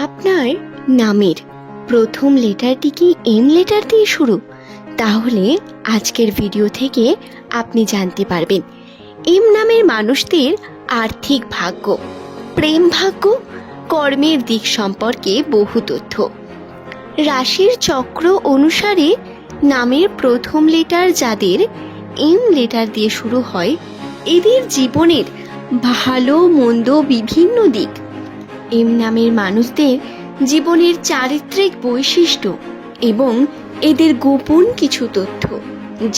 আপনার নামের প্রথম লেটারটি কি এম লেটার দিয়ে শুরু? তাহলে আজকের ভিডিও থেকে আপনি জানতে পারবেন এম নামের মানুষদের আর্থিক ভাগ্য, প্রেম ভাগ্য, কর্মের দিক সম্পর্কে বহু তথ্য। রাশির চক্র অনুসারে নামের প্রথম লেটার যাদের এম লেটার দিয়ে শুরু হয়, এদের জীবনের ভালো মন্দ বিভিন্ন দিক। এম নামের মানুষদের জীবনের চারিত্রিক বৈশিষ্ট্য এবং এদের গোপন কিছু তথ্য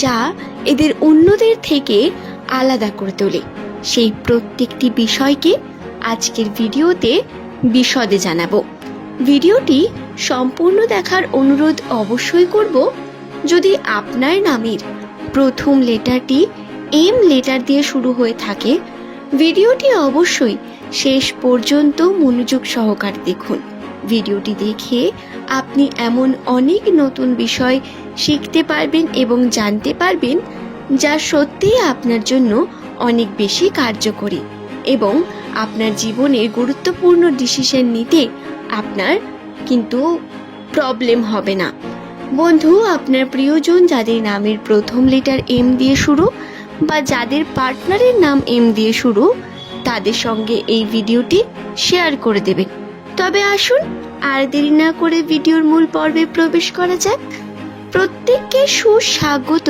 যা এদের অন্যদের থেকে আলাদা করে তোলে, সেই প্রত্যেকটি বিষয়কে আজকের ভিডিওতে বিশদে জানাবো। ভিডিওটি সম্পূর্ণ দেখার অনুরোধ অবশ্যই করব। যদি আপনার নামের প্রথম লেটারটি এম লেটার দিয়ে শুরু হয়ে থাকে, ভিডিওটি অবশ্যই শেষ পর্যন্ত মনোযোগ সহকারে দেখুন। ভিডিওটি দেখে আপনি এমন অনেক নতুন বিষয় শিখতে পারবেন এবং জানতে পারবেন যা সত্যিই আপনার জন্য অনেক বেশি কার্যকরী এবং আপনার জীবনের গুরুত্বপূর্ণ ডিসিশন নিতে আপনার কিন্তু প্রবলেম হবে না। বন্ধু, আপনার প্রিয়জন যাদের নামের প্রথম লেটার এম দিয়ে শুরু বা যাদের পার্টনারের নাম এম দিয়ে শুরু, তাদের সঙ্গে এই ভিডিওটি শেয়ার করে দেবেন। তবে আসুন আর দেরি না করে ভিডিওর মূল পর্বে প্রবেশ করা যাক। প্রত্যেককে সুস্বাগত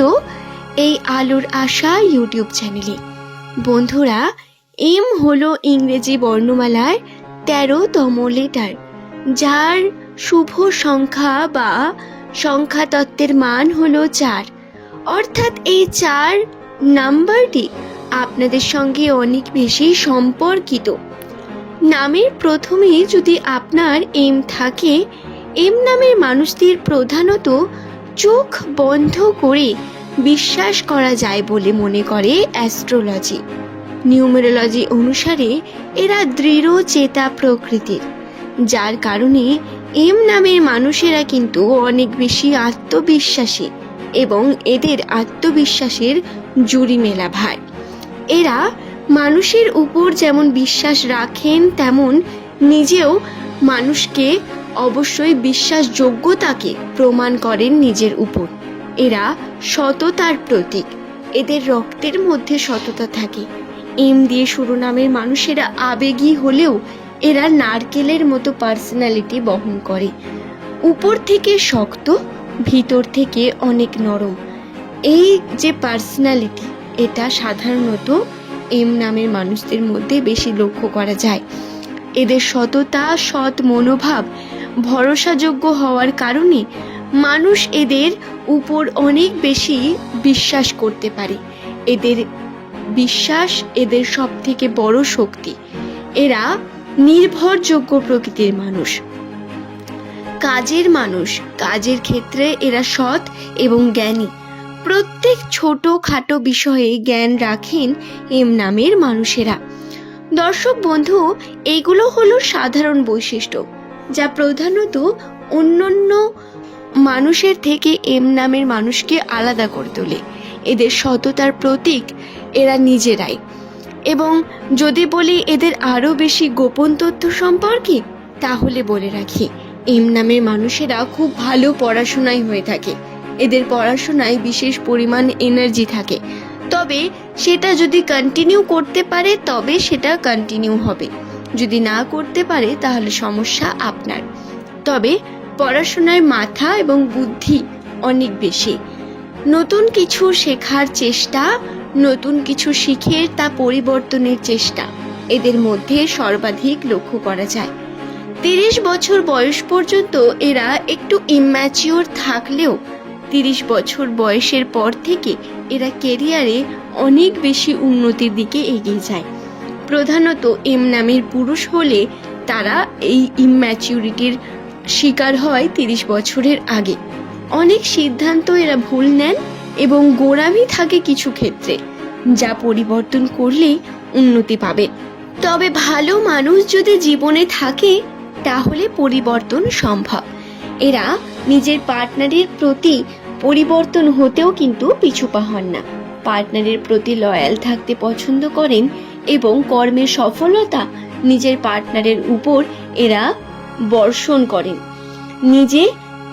এই আলোর আশা ইউটিউব চ্যানেলে। বন্ধুরা, এম হলো ইংরেজি বর্ণমালার 13তম লেটার, যার শুভ সংখ্যা বা সংখ্যাতত্ত্বের মান হলো 4। অর্থাৎ এই 4 নাম্বারটি আপনাদের সঙ্গে অনেক বেশি সম্পর্কিত। নামের প্রথমে যদি আপনার এম থাকে, এম নামের মানুষদের প্রধানত চোখ বন্ধ করে বিশ্বাস করা যায় বলে মনে করে অ্যাস্ট্রোলজি। নিউমেরোলজি অনুসারে এরা দৃঢ় চেতা প্রকৃতির, যার কারণে এম নামের মানুষেরা কিন্তু অনেক বেশি আত্মবিশ্বাসী এবং এদের আত্মবিশ্বাসের জুড়ি মেলা ভার। এরা মানুষের উপর যেমন বিশ্বাস রাখেন, তেমন নিজেও মানুষকে অবশ্যই বিশ্বাসযোগ্যতাকে প্রমাণ করেন নিজের উপর। এরা সততার প্রতীক, এদের রক্তের মধ্যে সততা থাকে। এম দিয়ে শুরু নামের মানুষেরা আবেগী হলেও এরা নারকেলের মতো পার্সোনালিটি বহন করে। উপর থেকে শক্ত, ভিতর থেকে অনেক নরম। এই যে পার্সোনালিটি, এটা সাধারণত এম নামের মানুষদের মধ্যে বেশি লক্ষ্য করা যায়। এদের সততা, সৎ মনোভাব, ভরসাযোগ্য হওয়ার কারণে মানুষ এদের উপর অনেক বেশি বিশ্বাস করতে পারে। এদের বিশ্বাস এদের সব থেকে বড় শক্তি। এরা নির্ভরযোগ্য প্রকৃতির মানুষ, কাজের মানুষ। কাজের ক্ষেত্রে এরা সৎ এবং জ্ঞানী। প্রত্যেক ছোট খাটো বিষয়ে জ্ঞান রাখেন এম নামের মানুষেরা। দর্শক বন্ধু, এইগুলো হলো সাধারণ বৈশিষ্ট্য যা প্রধানত অন্যান্য মানুষের থেকে এম নামের মানুষকে আলাদা করে তোলে। এদের সততার প্রতীক এরা নিজেরাই। এবং যদি বলি এদের আরও বেশি গোপন তথ্য সম্পর্কে, তাহলে বলে রাখি এম নামের মানুষেরা খুব ভালো পড়াশোনায় হয়ে থাকে। এদের পড়াশোনায় বিশেষ পরিমাণ এনার্জি থাকে, তবে সেটা যদি কন্টিনিউ করতে পারে তবে সেটা কন্টিনিউ হবে। যদি না করতে পারে তাহলে সমস্যা আপনার। তবে পড়াশোনায় মাথা এবং বুদ্ধি অনেক বেশি। নতুন কিছু শেখার চেষ্টা, নতুন কিছু শিখে তা পরিবর্তনের চেষ্টা এদের মধ্যে সর্বাধিক লক্ষ্য করা যায়। 30 বছর বয়স পর্যন্ত এরা একটু ইম্যাচিওর থাকলেও 30 বছর বয়সের পর থেকে এরা কেরিয়ারে অনেক বেশি উন্নতির দিকে এগিয়ে যায়। প্রধানত এম নামের পুরুষ হলে তারা এই ইম্যাচিউরিটির শিকার হয় 30 বছরের আগে। অনেক সিদ্ধান্ত এরা ভুল নেন এবং গোঁড়ামি থাকে কিছু ক্ষেত্রে, যা পরিবর্তন করলেই উন্নতি পাবে। তবে ভালো মানুষ যদি জীবনে থাকে তাহলে পরিবর্তন সম্ভব। এরা নিজের পার্টনারের প্রতি পরিবর্তন হতেও কিন্তু পিছুপা হন না। পার্টনারের প্রতি লয়াল থাকতে পছন্দ করেন এবং কর্মের সফলতা নিজের পার্টনারের উপর এরা বর্ষণ করেন। নিজে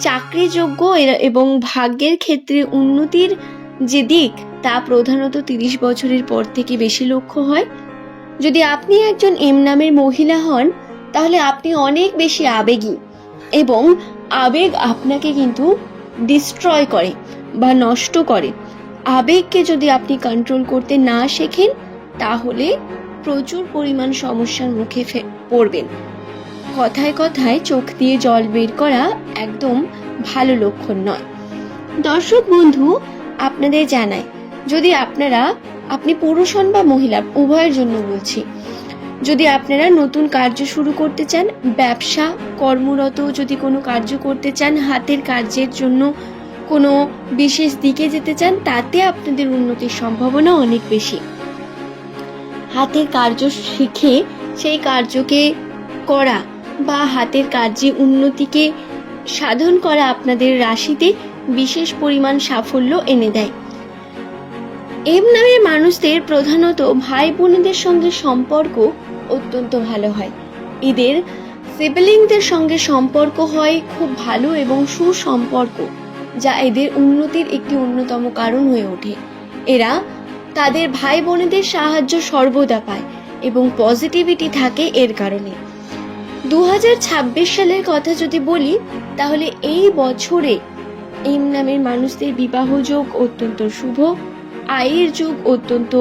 চাকরিযোগ্য এবং ভাগ্যের ক্ষেত্রে উন্নতির যে দিক তা প্রধানত 30 বছরের পর থেকে বেশি লক্ষ্য হয়। যদি আপনি একজন এম নামের মহিলা হন তাহলে আপনি অনেক বেশি আবেগী এবং আবেগ আপনাকে কিন্তু ডিস্ট্রয় করে বা নষ্ট করে। আবেগকে যদি আপনি কন্ট্রোল করতে না শেখেন তাহলে প্রচুর পরিমাণ সমস্যার মুখে পড়বেন। কথায় কথায় চোখ দিয়ে জল বের করা একদম ভালো লক্ষণ নয়। দর্শক বন্ধু, আপনাদের জানাই, যদি আপনি পুরুষ হন বা মহিলা, উভয়ের জন্য বলছি, যদি আপনারা নতুন কার্য শুরু করতে চান, ব্যবসা কর্মরত যদি কোনো কার্য করতে চান, হাতের কার্যের জন্য কোনো বিশেষ দিকে যেতে চান, তাতে আপনাদের উন্নতির সম্ভাবনা অনেক বেশি। হাতের কার্য শিখে সেই কার্যকে করা বা হাতের কার্যে উন্নতিকে সাধন করা আপনাদের রাশিতে বিশেষ পরিমাণ সাফল্য এনে দেয়। এম নামের মানুষদের প্রধানত ভাই বোনদের সঙ্গে সম্পর্ক অত্যন্ত ভালো হয়। এদের সিবলিংদের সঙ্গে সম্পর্ক হয় খুব ভালো এবং সুসম্পর্ক, যা এদের উন্নতির একটি অন্যতম কারণ হয়ে ওঠে। এরা তাদের ভাই বোনদের সাহায্য সর্বদা পায় এবং পজিটিভিটি থাকে এর কারণে। 2026 সালের কথা যদি বলি তাহলে এই বছরে এম নামের মানুষদের বিবাহ যোগ অত্যন্ত শুভ, আয়ের যোগ অত্যন্ত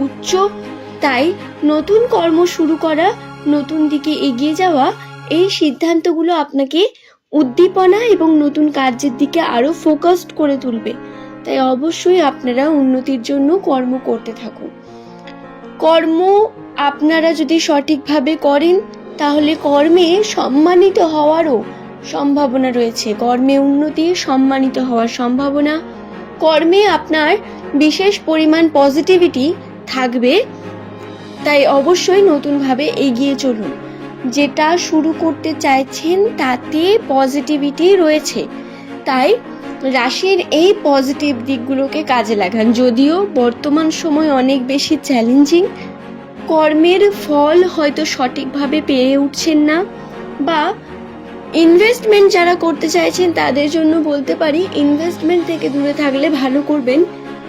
উচ্চ। তাই নতুন কর্ম শুরু করা, নতুন দিকে এগিয়ে যাওয়া, এই সিদ্ধান্তগুলো আপনাকে উদ্দীপনা এবং নতুন কার্যের দিকে আরো ফোকাসড করে তুলবে। তাই অবশ্যই আপনারা উন্নতির জন্য কর্ম করতে থাকুন। কর্ম আপনারা যদি সঠিকভাবে করেন তাহলে কর্মে সম্মানিত হওয়ারও সম্ভাবনা রয়েছে। কর্মে উন্নতি, সম্মানিত হওয়ার সম্ভাবনা, কর্মে আপনার বিশেষ পরিমাণ পজিটিভিটি থাকবে। তাই অবশ্যই নতুনভাবে এগিয়ে চলুন। যেটা শুরু করতে চাইছেন তাতে পজিটিভিটি রয়েছে, তাই রাশির এই পজিটিভ দিকগুলোকে কাজে লাগান। যদিও বর্তমান সময় অনেক বেশি চ্যালেঞ্জিং, কর্মের ফল হয়তো সঠিকভাবে পেয়ে উঠছেন না, বা ইনভেস্টমেন্ট যারা করতে চাইছেন তাদের জন্য বলতে পারি ইনভেস্টমেন্ট থেকে দূরে থাকলে ভালো করবেন।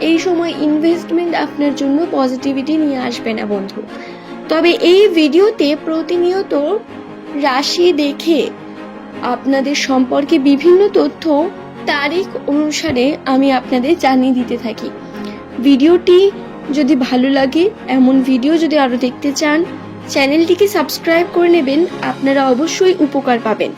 এই সময় ইনভেস্টমেন্ট আপনার জন্য পজিটিভিটি নিয়ে আসবে না বন্ধু। তবে এই ভিডিওতে প্রতিনিয়ত রাশি দেখে আপনাদের সম্পর্কে বিভিন্ন তথ্য তারিখ অনুসারে আমি আপনাদের জানিয়ে দিতে থাকি। ভিডিওটি যদি ভালো লাগে, এমন ভিডিও যদি আরো দেখতে চান, চ্যানেলটিকে সাবস্ক্রাইব করে নেবেন, আপনারা অবশ্যই উপকার পাবেন।